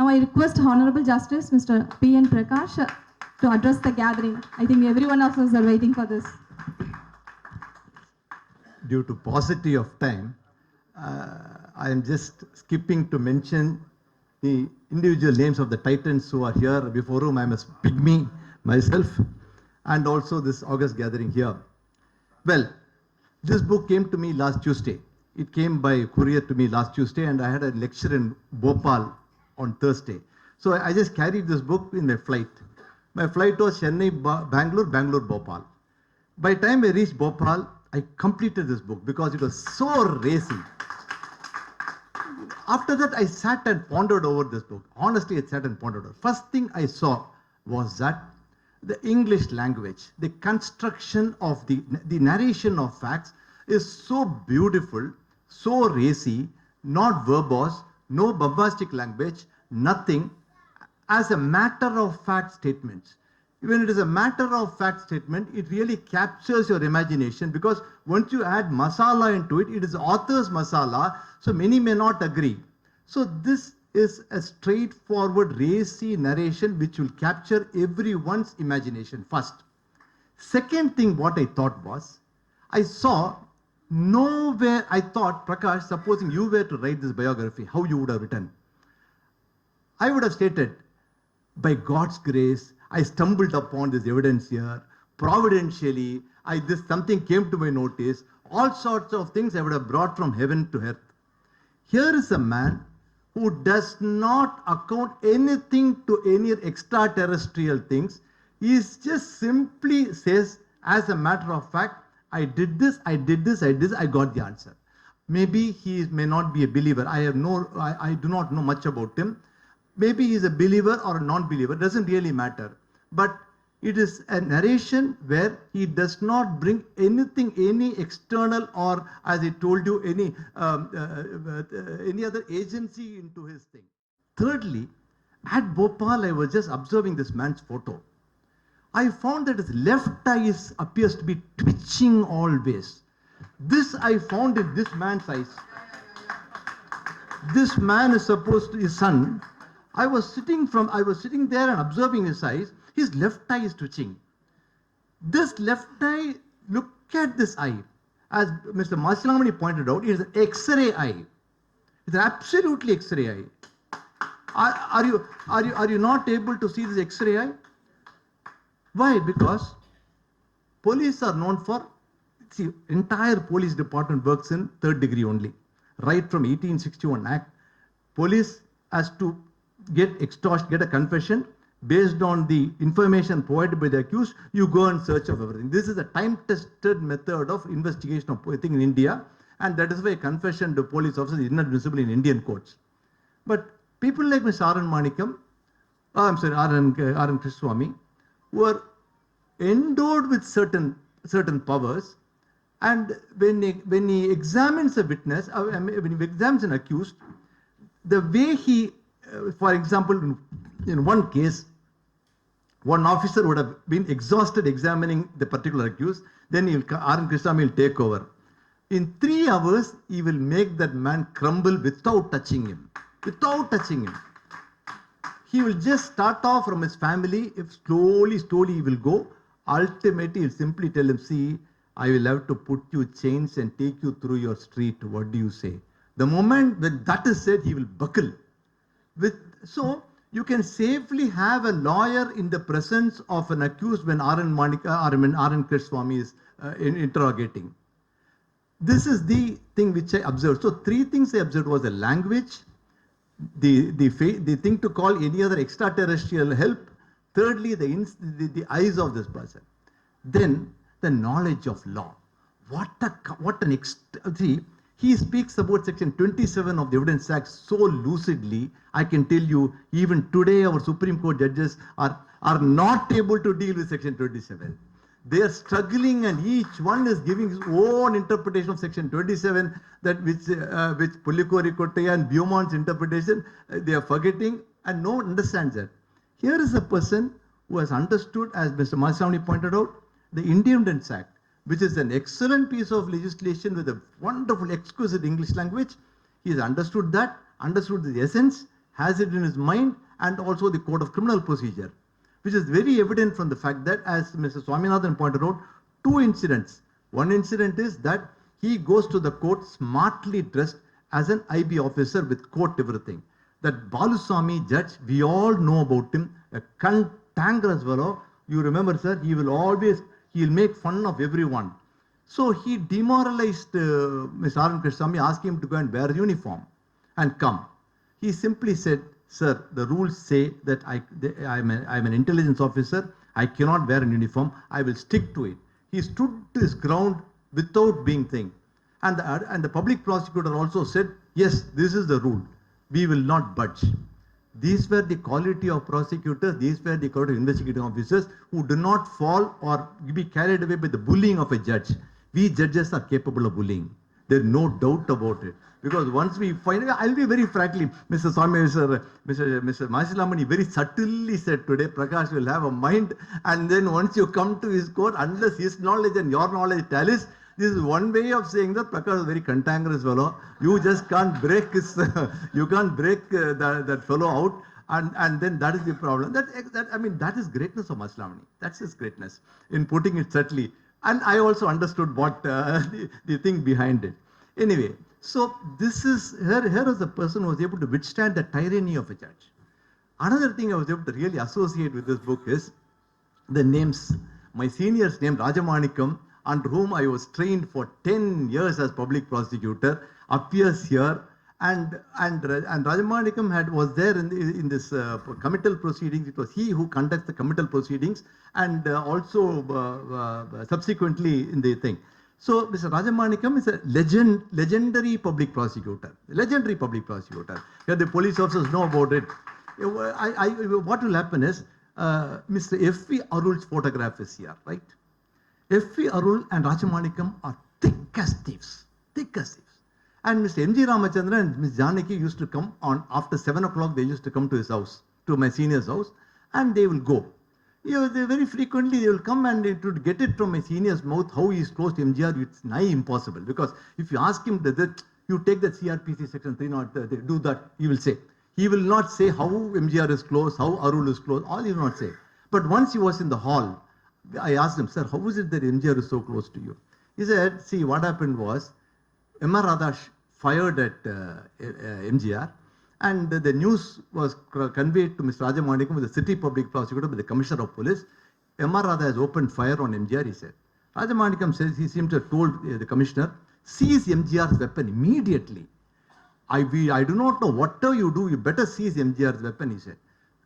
I request Honorable Justice Mr. P.N. Prakash to address the gathering. I think everyone of us are waiting for this. Due to paucity of time, I am just skipping to mention the individual names of the titans who are here, before whom I am a pygmy myself, and also this August gathering here. Well, this book came to me last Tuesday. It came by courier to me last Tuesday, and I had a lecture in Bhopal on Thursday. So I just carried this book in my flight. My flight was Chennai, Bangalore, Bangalore, Bhopal. By the time I reached Bhopal, I completed this book because it was so racy. After that, I sat and pondered over this book. Honestly, I sat and pondered over. First thing I saw was that the English language, the construction of the narration of facts is so beautiful, so racy, not verbose, no bombastic language, nothing, as a matter of fact statements. When it is a matter of fact statement, it really captures your imagination, because once you add masala into it, it is author's masala, so many may not agree. So this is a straightforward, racy narration which will capture everyone's imagination first. Second thing what I thought was, I saw nowhere, I thought, Prakash, supposing you were to write this biography, how you would have written? I would have stated, by God's grace, I stumbled upon this evidence here. Providentially, something came to my notice. All sorts of things I would have brought from heaven to earth. Here is a man who does not account anything to any extraterrestrial things. He just simply says, as a matter of fact, I did this, I did this, I did this, I got the answer. Maybe he may not be a believer. I do not know much about him. Maybe he is a believer or a non-believer, doesn't really matter. But it is a narration where he does not bring anything, any external, or as I told you, any other agency into his thing. Thirdly, at Bhopal, I was just observing this man's photo. I found that his left eye appears to be twitching always. This I found in this man's eyes. This man is supposed to be his son. I was sitting there and observing his eyes. His left eye is twitching. This left eye, look at this eye. As Mr. Maslamani pointed out, it is an X-ray eye. It's an absolutely X-ray eye. Are you not able to see this X-ray eye? Why? Because police are known for, see, entire police department works in third degree only. Right from 1861 Act, police has to get a confession. Based on the information provided by the accused, you go and search of everything. This is a time-tested method of investigation of thing in India, and that is why confession to police officers is inadmissible in Indian courts. But people like Mr. R.N.Krishnaswamy, who are endowed with certain powers, and when he examines a witness, when he examines an accused, the way he, for example, in one case, one officer would have been exhausted examining the particular accused, then R.N. Krishnaswamy will take over. In 3 hours, he will make that man crumble without touching him. Without touching him. He will just start off from his family. If slowly he will go. Ultimately, he'll simply tell him, see, I will have to put you chains and take you through your street. What do you say? The moment when that is said, he will buckle. So, you can safely have a lawyer in the presence of an accused when R.N. Krishnaswamy is interrogating. This is the thing which I observed. So 3 things I observed was the language, the thing to call any other extraterrestrial help. Thirdly, the eyes of this person. Then the knowledge of law. See, he speaks about section 27 of the Evidence Act so lucidly. I can tell you, even today our Supreme Court judges are not able to deal with section 27. They are struggling, and each one is giving his own interpretation of section 27, that which Pulikori Kottaya and Beaumont's interpretation, they are forgetting, and no one understands that. Here is a person who has understood, as Mr. Maslamani pointed out, the Indian Evidence Act, which is an excellent piece of legislation with a wonderful, exquisite English language. He has understood that, understood the essence, has it in his mind, and also the code of criminal procedure, which is very evident from the fact that, as Mr. Swaminathan pointed out, two incidents. One incident is that he goes to the court smartly dressed as an IB officer with coat, everything. That Baluswamy judge, we all know about him, a cantankerous fellow. You remember, sir, he will make fun of everyone. So he demoralized Mr. R.N.Krishnaswamy, asked him to go and wear uniform and come. He simply said, sir, the rules say that I'm an intelligence officer, I cannot wear an uniform, I will stick to it. He stood his ground without being thing. And the public prosecutor also said, yes, this is the rule, we will not budge. These were the quality of prosecutors, these were the quality of investigating officers who do not fall or be carried away by the bullying of a judge. We judges are capable of bullying. There's no doubt about it. Because once we find, I'll be very frankly, Mr. Swami, Mr. Masilamani very subtly said today, Prakash will have a mind, and then once you come to his court, unless his knowledge and your knowledge tallies, this is one way of saying that Prakash is very cantankerous fellow. You just can't break his, you can't break that fellow out, and then that is the problem. That is greatness of Masilamani. That's his greatness in putting it subtly. And I also understood what the thing behind it. Anyway, so this is, here is a person who was able to withstand the tyranny of a judge. Another thing I was able to really associate with this book is the names. My senior's name, Rajamanikam, under whom I was trained for 10 years as public prosecutor, appears here. And Rajamanikam was there in this committal proceedings. It was he who conducts the committal proceedings, and also subsequently in the thing. So Mr. Rajamanikam is a legendary public prosecutor. Legendary public prosecutor. Here the police officers know about it. What will happen is, Mr. F.V. Arul's photograph is here, right? F.V. Arul and Rajamanikam are thick as thieves. Thick as thieves. And Mr. M.G. Ramachandran and Ms. Janaki used to come on after 7 o'clock. They used to come to his house, to my senior's house, and they will go. They very frequently they will come, and to get it from my senior's mouth how he is close to MGR, it's nigh impossible. Because if you ask him that you take that CRPC section 303, do that, he will say. He will not say how MGR is close, how Arul is close, all he will not say. But once he was in the hall, I asked him, sir, how is it that MGR is so close to you? He said, see, what happened was, M.R. Radha fired at MGR, and the news was conveyed to Mr. Rajamanikam, the city public prosecutor, by the commissioner of police. M.R. Radha has opened fire on MGR, he said. Rajamanikam says he seemed to have told the commissioner, seize MGR's weapon immediately. I do not know, whatever you do, you better seize MGR's weapon, he said.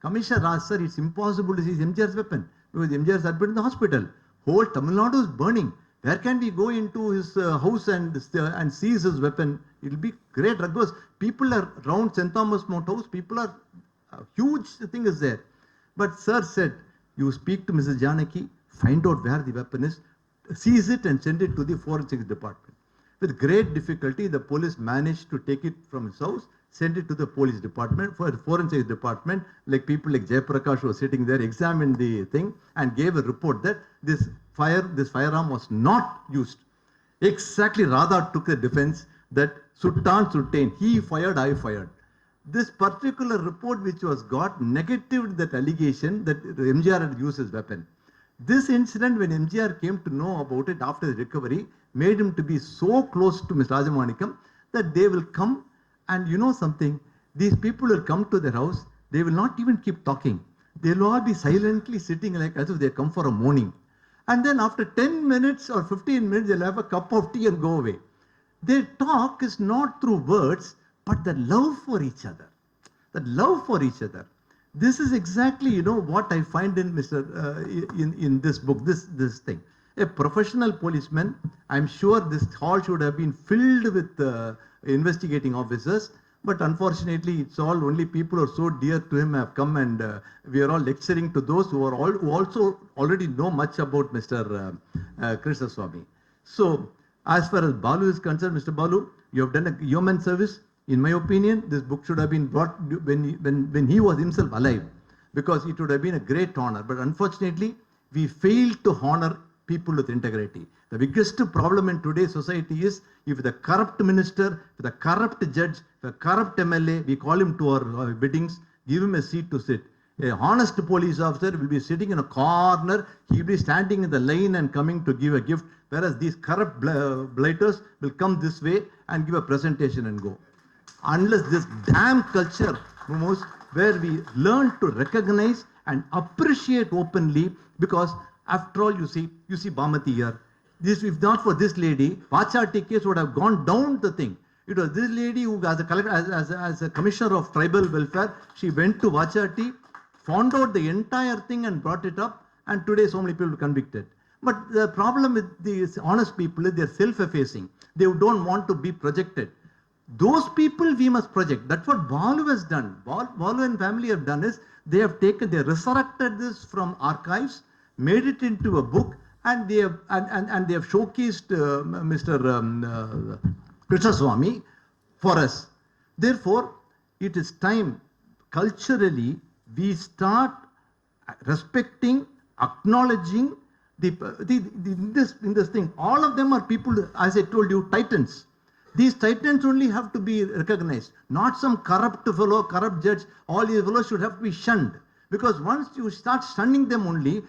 Commissioner asked, sir, it's impossible to seize MGR's weapon, because MGR is admitted in the hospital. Whole Tamil Nadu is burning. Where can we go into his house and seize his weapon? It will be great, because people are around St. Thomas Mount House, people are, huge thing is there. But sir said, you speak to Mrs. Janaki, find out where the weapon is, seize it and send it to the forensics department. With great difficulty, the police managed to take it from his house, send it to the police department, for the forensics department, like people like Jayaprakash who was sitting there, examined the thing and gave a report that this firearm was not used. Exactly, Radha took the defense that Sultan Sultan, he fired, I fired. This particular report which was got negatived that allegation that MGR had used his weapon. This incident, when MGR came to know about it after the recovery, made him to be so close to Mr. Rajamanikam that they will come, and you know something, these people will come to their house, they will not even keep talking. They will all be silently sitting like as if they come for a morning. And then after 10 minutes or 15 minutes, they'll have a cup of tea and go away. Their talk is not through words, but the love for each other. The love for each other. This is exactly, what I find in in this book, this thing. A professional policeman, I'm sure this hall should have been filled with investigating officers, but unfortunately, it's all only people who are so dear to him have come, and we are all lecturing to those who also already know much about Mr. Krishnaswamy. So, as far as Balu is concerned, Mr. Balu, you have done a yeoman service. In my opinion, this book should have been brought when he was himself alive, because it would have been a great honor. But unfortunately, we failed to honor people with integrity. The biggest problem in today's society is if the corrupt minister, if the corrupt judge, The corrupt MLA, we call him to our weddings, give him a seat to sit. A honest police officer will be sitting in a corner, he will be standing in the lane and coming to give a gift, whereas these corrupt blighters will come this way and give a presentation and go. Unless this damn culture moves, where we learn to recognize and appreciate openly, because after all, you see Bhamati here. This, if not for this lady, Vachati case would have gone down the thing. It was this lady who, as a commissioner of tribal welfare, she went to Vachati, found out the entire thing and brought it up, and today so many people are convicted. But the problem with these honest people is they're self-effacing. They don't want to be projected. Those people we must project. That's what Balu has done. Balu and family have done is they resurrected this from archives, made it into a book, and they have showcased Mr. Krishnaswamy for us. Therefore, it is time culturally we start respecting, acknowledging in this thing. All of them are people, as I told you, titans. These titans only have to be recognized, not some corrupt fellow, corrupt judge. All these fellows should have to be shunned. Because once you start shunning them only,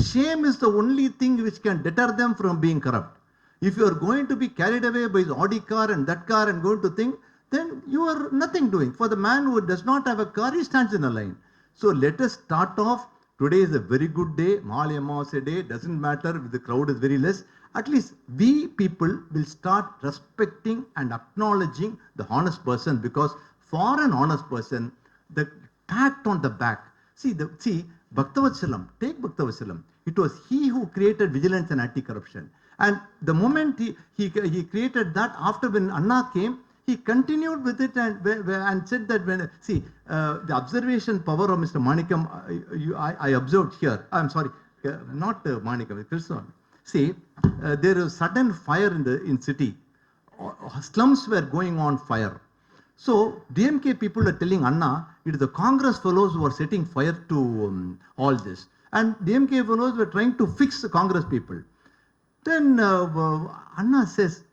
shame is the only thing which can deter them from being corrupt. If you are going to be carried away by his Audi car and that car and going to think, then you are nothing doing. For the man who does not have a car, he stands in a line. So let us start off. Today is a very good day. Mahali Amavasya day. Doesn't matter if the crowd is very less. At least we people will start respecting and acknowledging the honest person, because for an honest person, the pat on the back. See Bhaktavachalam, take Bhaktavachalam. It was he who created vigilance and anti-corruption. And the moment he created that, after when Anna came, he continued with it and said that the observation power of Mr. Manikam, I observed here. I'm sorry, not Manikam, Krishna. See, there is sudden fire in city. Slums were going on fire. So DMK people are telling Anna, it is the Congress fellows who are setting fire to all this. And DMK fellows were trying to fix the Congress people. Then Anna says,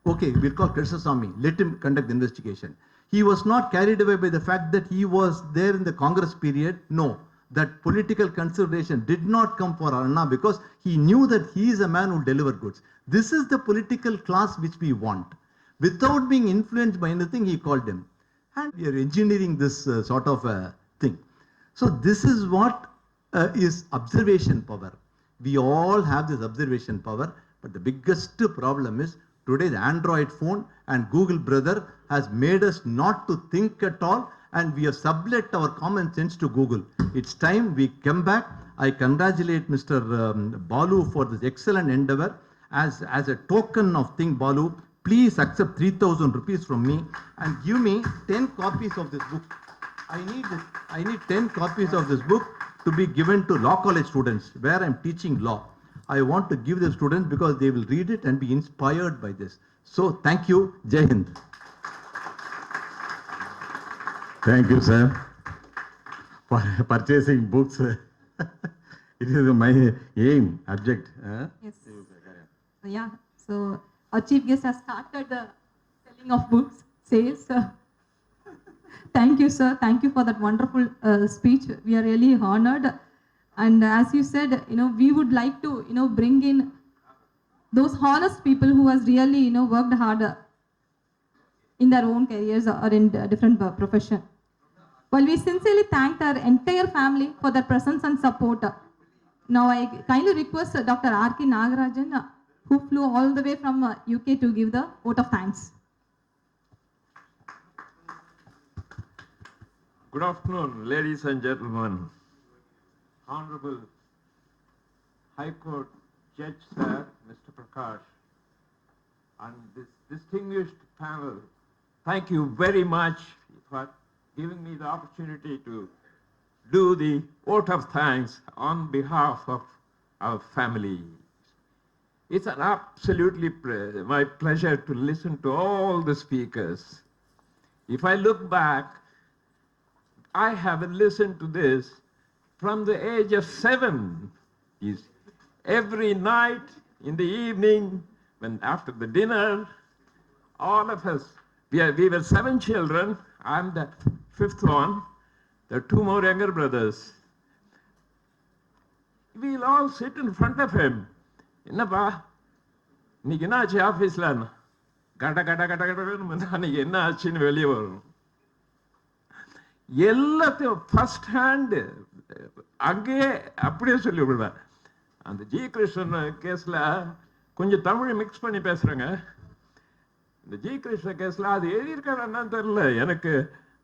okay, we'll call Krishnaswamy, let him conduct the investigation. He was not carried away by the fact that he was there in the Congress period. No, that political consideration did not come for Anna, because he knew that he is a man who deliver goods. This is the political class which we want. Without being influenced by anything, he called him. And we are engineering this sort of thing. So this is what is observation power. We all have this observation power, but the biggest problem is today the Android phone and Google brother has made us not to think at all, and we have sublet our common sense to Google. It's time we come back. I congratulate Mr. Balu for this excellent endeavor. As a token of thing, Balu, please accept 3,000 rupees from me and give me 10 copies of this book. I need 10 copies of this book to be given to law college students where I'm teaching law. I want to give the students because they will read it and be inspired by this. So thank you. Jai Hind. Thank you, sir, for purchasing books. It is my aim, object. Yes. Yeah. So our chief guest has started the selling of books, sales. Thank you, sir. Thank you for that wonderful speech. We are really honored. And as you said, we would like to, bring in those honest people who has really, worked hard in their own careers or in different profession. Well, we sincerely thank our entire family for their presence and support. Now, I kindly request Dr. R.K. Nagarajan, who flew all the way from UK to give the vote of thanks. Good afternoon, ladies and gentlemen. Honorable High Court Judge Sir, Mr. Prakash, and this distinguished panel, thank you very much for giving me the opportunity to do the vote of thanks on behalf of our family. It's an absolutely my pleasure to listen to all the speakers. If I look back, I have listened to this from the age of 7. Every night in the evening, when after the dinner, all of us we were 7 children. I'm the 5th one. There are 2 more younger brothers. We'll all sit in front of him. என்னப்பா இன்னைக்கு என்ன ஆச்சு ஆஃபீஸில் கட கட கட கடன்னு அன்னைக்கு என்ன ஆச்சுன்னு வெளியே வரும். எல்லாத்தையும் ஃபர்ஸ்ட் ஹேண்டு அங்கேயே அப்படியே சொல்லி விடுவேன். அந்த ஜி கிருஷ்ணன் கேஸில் கொஞ்சம் தமிழ் மிக்ஸ் பண்ணி பேசுகிறேங்க. இந்த ஜி கிருஷ்ண கேஸில் அது எழுதியிருக்காரு என்னன்னு தெரியல எனக்கு,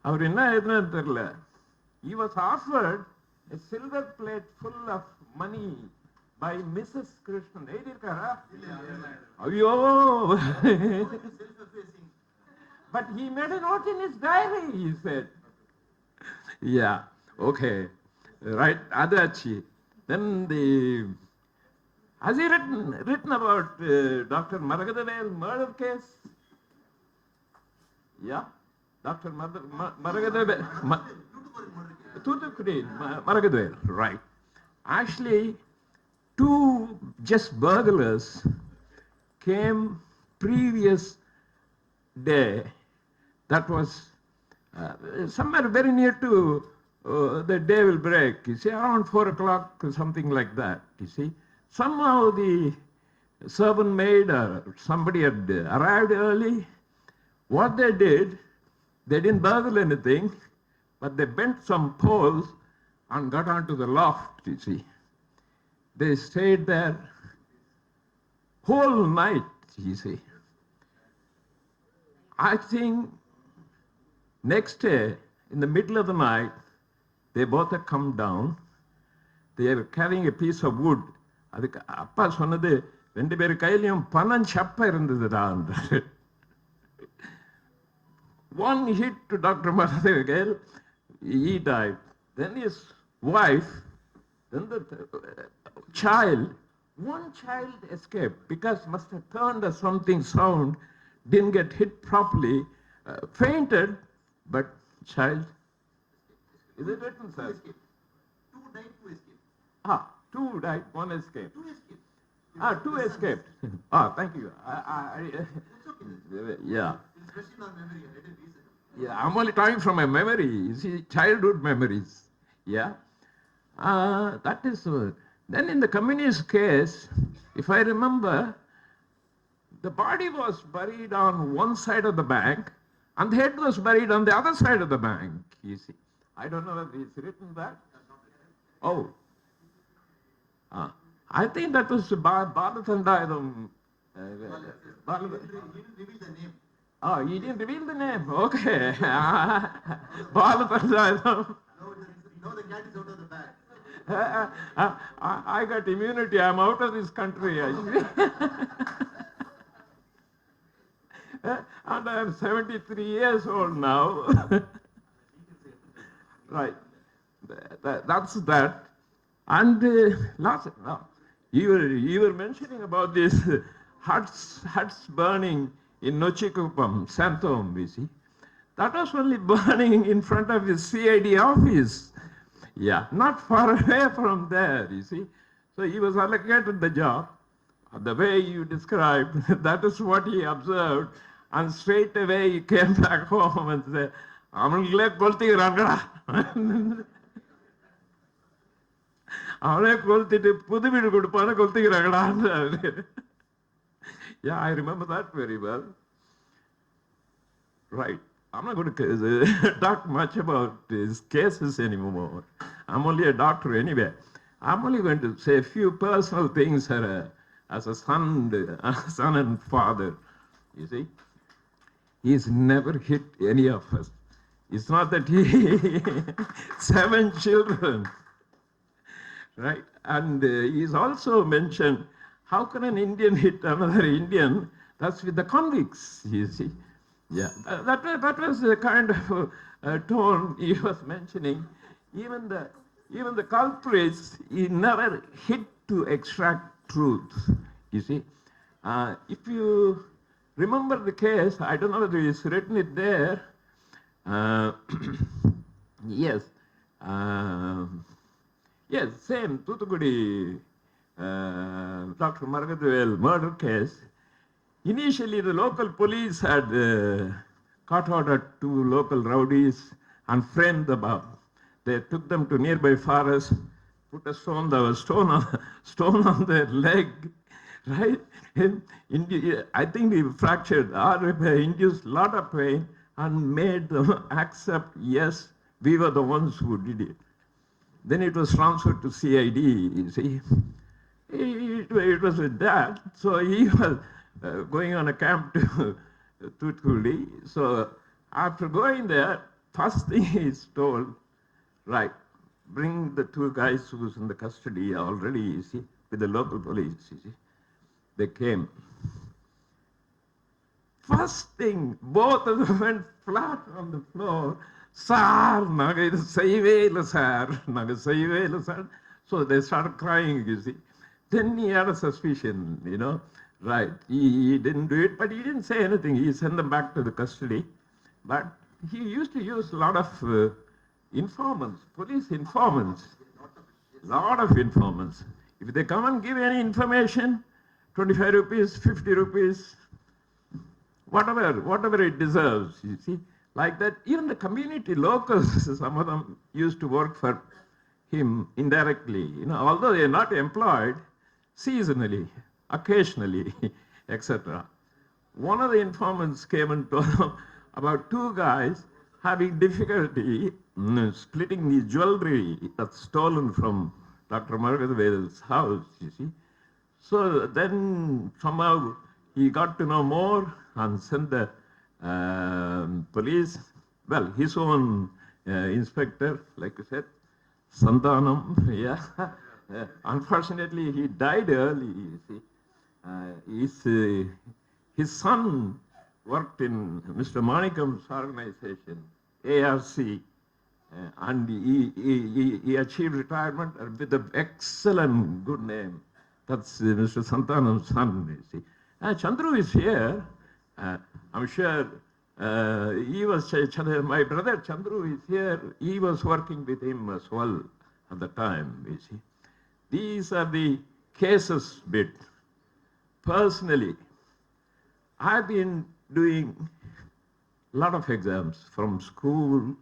அவர் என்ன எழுதுனான்னு தெரியல. He was offered a silver plate full of money by Mrs. Krishnan. எழுதியிருக்காரா? ஐயோ! But he made a note in his diary, he said. Yeah, okay, right, Adachi. Then has he written about Dr. Maragadavale murder case? Yeah, Dr. Maragadavale, Thuthukudi, Maragadavale, right. Actually, 2 just burglars came previous day. That was somewhere very near to the day will break, you see, around 4 o'clock, something like that, you see. Somehow the servant maid or somebody had arrived early. What they did, they didn't burgle anything, but they bent some poles and got onto the loft, you see. They stayed there whole night, you see. I think next day, in the middle of the night, they both had come down. They were carrying a piece of wood. அதுக்கு அப்பா சொன்னது 2 பேர் கையிலையும் பனஞ்சப்பை இருந்ததுடா. One hit to Dr. Maragadavale, he died. Then his wife, then the child, one child escaped because must have turned or something sound, didn't get hit properly, fainted, but child, is it written, sir? 2 died, 2 escaped. 2 died, 1 escaped. 2 escaped. 2 escaped. Thank you. Yeah. It's question on memory. I didn't reason. Yeah, I'm only talking from my memory. You see, childhood memories. Yeah. That is. Then in the communist case, if I remember, the body was buried on one side of the bank, and the head was buried on the other side of the bank. You see, I don't know whether it's written that. Oh. I think that was Balathandayam. He didn't reveal the name. He didn't reveal the name. Okay. Balathandayam. Now the cat is out of the bag. I got immunity. I'm out of this country. And I'm 73 years old now. Right. That's that. And you were mentioning about these huts burning in Nochikuppam, Santhom, you see. That was only burning in front of his CID office. Yeah, not far away from there, you see. So he was allocated the job. The way you described, that is what he observed. And straight away he came back home and said, அவனுங்களே கொளுத்திக்கிறாங்கடா, அவனே கொளுத்திட்டு புது வீடு கொடுப்பான கொளுத்திக்கிறாங்கடா. Yeah, I remember that very well. Right. I'm not going to talk much about his cases anymore. I'm only a doctor anyway. I'm only going to say a few personal things as a son and father. You see, he's never hit any of us. It's not that he 7 children, right? And he's also mentioned, how can an Indian hit another Indian? That's with the convicts, you see. Yeah, that was the kind of tone he was mentioning. Even the culprits, he never hit to extract truth, you see. If you remember the case, I don't know whether he's written it there. Yes. Yes, same Thuthukudi, Dr. Maragadavale murder case. Initially, the local police had caught out at two local rowdies and framed them up. They took them to nearby forest, put a stone stone on their leg, right? I think he fractured or induced a lot of pain and made them accept, yes, we were the ones who did it. Then it was transferred to CID, you see. It was with that. So he was going on a camp to Toothkulli. So after going there, first thing he's told, right, bring the two guys who was in the custody already, you see, with the local police, you see. They came. First thing, both of them went flat on the floor. Sir, naga idu seiyave illa sir, naga seiyave illa sir. So they started crying, you see. Then he had a suspicion, you know, right? He didn't do it, but he didn't say anything. He sent them back to the custody. But he used to use a lot of informants, police informants, lot of informants. If they come and give any information, 25 rupees, 50 rupees, whatever it deserves, you see. Like that, even the community locals, some of them used to work for him indirectly, you know, although they are not employed, seasonally, occasionally, etc. One of the informants came and told him about two guys having difficulty splitting the jewelry that's stolen from Dr. Margaret's house, you see. So then somehow he got to know more and sent the police, well, his own inspector, like you said, Santanam, yeah. Unfortunately, he died early, you see. His son worked in Mr. Manikam's organization, ARC, and he achieved retirement with an excellent good name. That's Mr. Santanam's son, you see. Chandru is here. I'm sure he was, my brother Chandru is here. He was working with him as well at the time, you see. These are the cases bit. Personally, I've been doing a lot of exams from school,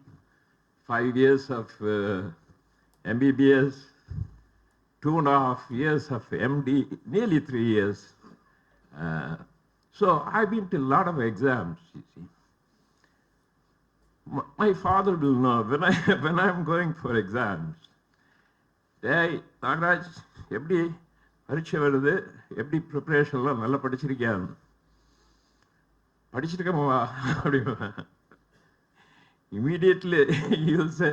5 years of MBBS, 2.5 years of MD, nearly 3 years. So I've been to a lot of exams, you see. My father will know when I'm going for exams. Hey, Nagaraj, எப்படி பரீட்சை வருது, எப்படி ப்ரிப்பரேஷன்லாம் நல்லா படிச்சிருக்கியா? படிச்சிருக்கமா அப்படிமா. Immediately you'll say,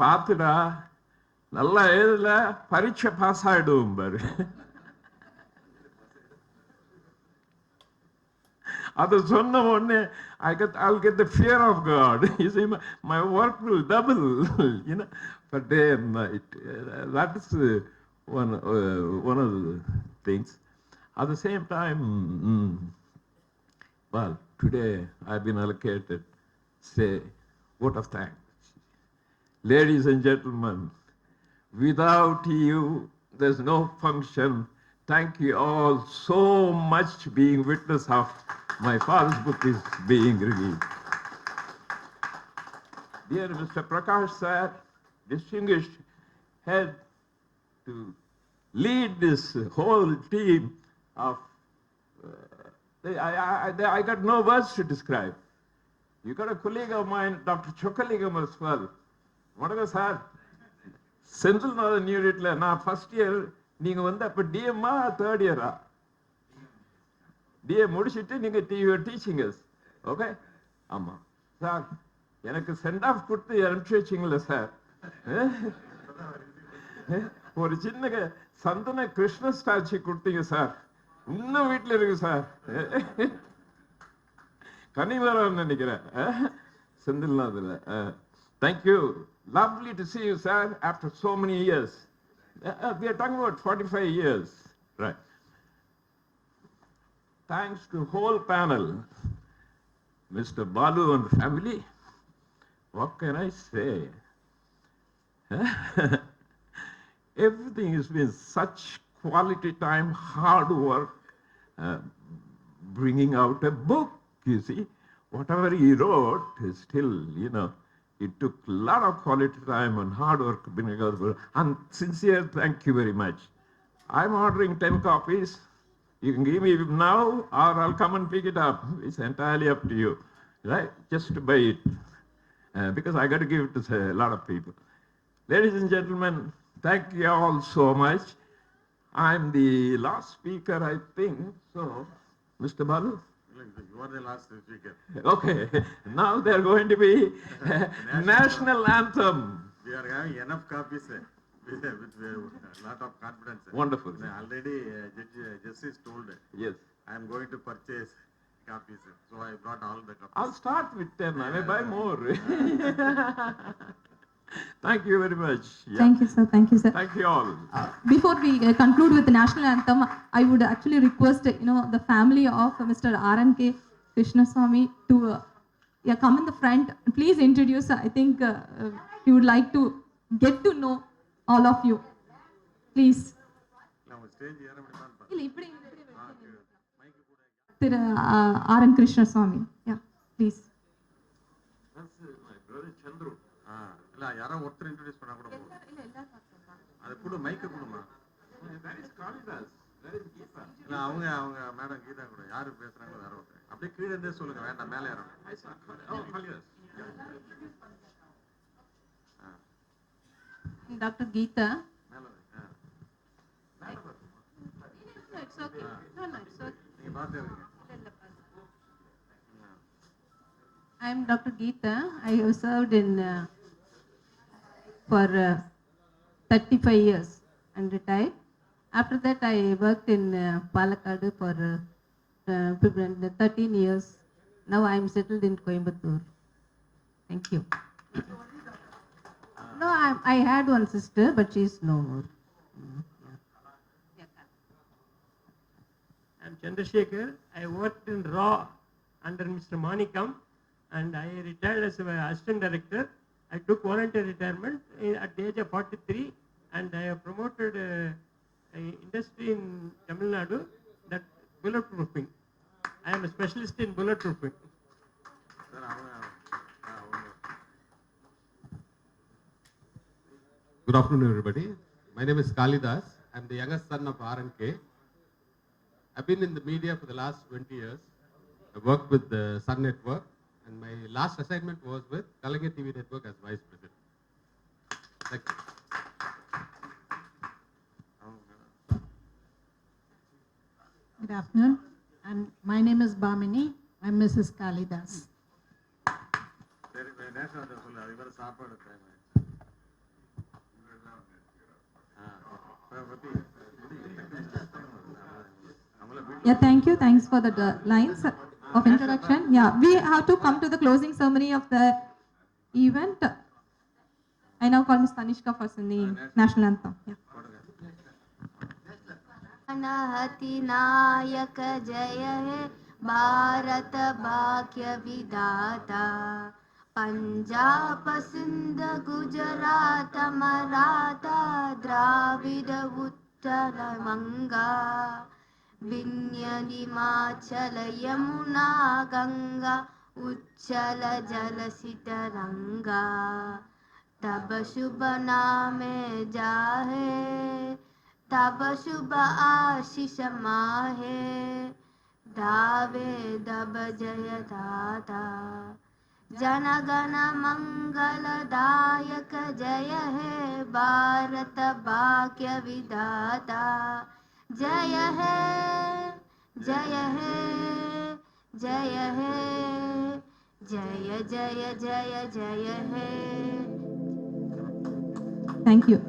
பார்த்துடா, நல்லா எழுதல, பரீட்சை pass ஆயிடுவோம் பாரு. அதை சொன்ன உடனே I'll get the fear of God. You see, my work will double, you know, for day and night. That is one of the things. At the same time, well, today I've been allocated, say, vote of thanks. Ladies and gentlemen, without you, there's no function. Thank you all so much being witness of my father's book is being reviewed. Dear Mr. Prakash sir, distinguished head to lead this whole team of, I got no words to describe. You got a colleague of mine, Dr. Chokalingam as well. What was that? Central Northern Unit, na first year, நீங்க வந்து அப்ப டிஎம்மா third இயரா? DM முடிச்சுட்டு நீங்க teaching okay? ஆமா sir, எனக்கு send of கொடுத்து அனுப்பிச்சு வச்சிங்களா சார்? ஒரு சின்ன சந்தன கிருஷ்ண ஸ்டாச்சு கொடுத்தீங்க சார், இன்னும் வீட்டில் இருக்கு சார். கனிமரம் நினைக்கிறேன் செந்தில்நாதில். Thank you, lovely to see you sir after so many years. We are talking about 45 years, right? Thanks to whole panel, Mr. Balu and family. What can I say? Everything has been such quality time, hard work, bringing out a book, you see. whatever he wrote is still, it took a lot of quality time and hard work. And sincere thank you very much. I'm ordering 10 copies. You can give me now or I'll come and pick it up. It's entirely up to you, right? Just to buy it. Because I got to give it to a lot of people. Ladies and gentlemen, thank you all so much. I'm the last speaker, I think. So, Mr. Balu? You are the last speaker. Okay. Now they're going to be national anthem. We are having enough copies with a lot of confidence. Wonderful. Already, Justice told. Yes. I am going to purchase copies. So I brought all the copies. I'll start with 10. I may buy more. Thank you very much. Yeah. Thank you, sir. Thank you, sir. Thank you all. Before we conclude with the national anthem, I would actually request, the family of Mr. R.N.Krishnaswamy to come in the front. Please introduce. I think we would like to get to know all of you. Please. Now, stage here. R.N.Krishnaswamy. Yeah, please. That's my brother Chandru. இல்ல யாரோ ஒருத்தர் introduce பண்ணா கூட போதும். அது கூட mic கொடுமா. That is Kalidas. That is Geeta. இல்ல அவங்க மேடம் கீதா கூட யாரு பேசுறாங்களோ வேற ஒருத்தர். அப்படியே கீழ இருந்தே சொல்லுங்க வேண்டாம் மேலே ஏறணும். Kalidas. Dr. Geeta. மேலே No, it's okay. No, it's okay. நீங்க பாத்து இருக்கீங்க. I am Dr. Geeta. I have served in for 35 years and retired. After that, I worked in Palakkad for 13 years. Now I am settled in Coimbatore. Thank you. No, I had one sister, but she is no more. I'm Chandrasekhar. I worked in RAW under Mr. Manikam and I retired as an assistant director. I took voluntary retirement at the age of 43 and I have promoted an industry in Tamil Nadu, that bulletproofing. I am a specialist in bulletproofing. Good afternoon, everybody. My name is Kalidas. I'm the youngest son of R&K. I've been in the media for the last 20 years. I worked with the Sun Network, and my last assignment was with Kalanga TV Network as Vice President. Thank you. Good afternoon, and my name is Bhamini. I'm Mrs. Kalidas. சரி national anthem சொல்லு அது வேற சாப்பாடு time Yeah, thank you. Thanks for the lines of introduction. Yeah, we have to come to the closing ceremony of the event. I now call Ms. Tanishka for singing national anthem. Yeah. अनहति नायक जय हे भारत भाग्य विधाता पंजाब सिंध गुजरात मराठा द्राविड उत्तर गंगा विंध्य हिमाचल यमुना गंगा उच्चल जलसितरंगा तब शुभ नामे जाहे तब शुभ आशीष माहे दावे दब जय दाता जनगण मंगलदायक जय हे भारत भाग्य विधाता जय हे जय हे जय हे जय जय जय जय हे. Thank you.